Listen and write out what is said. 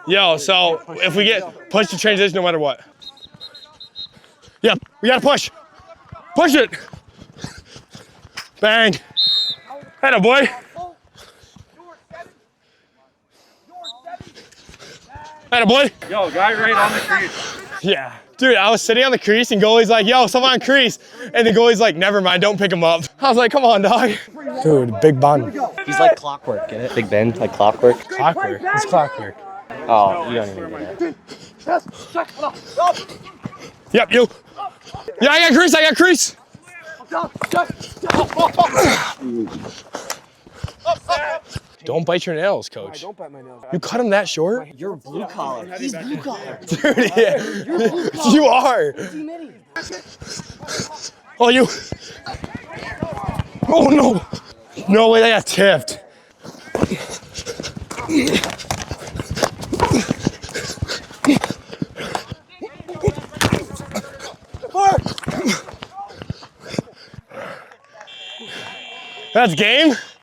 Yo, so if we get push the transition no matter what. Yep, we gotta push. Push it. Bang. Atta boy. Atta boy. Yo, guy right on the crease. Yeah. Dude, I was sitting on the crease and goalie's like, yo, someone on crease. And the goalie's like, never mind, don't pick him up. I was like, come on, dog. Dude, Big Ben. He's like clockwork, get it? Big Ben, like clockwork. Clockwork? It's clockwork. Oh, you don't even get it. Yep, you. Yeah, I got crease. Don't bite your nails, coach. Don't bite my nails. You cut him that short? You're blue collar. He's blue collar. Dude, yeah. You are. Oh, you. Oh, no. No way, that got tipped. That's game?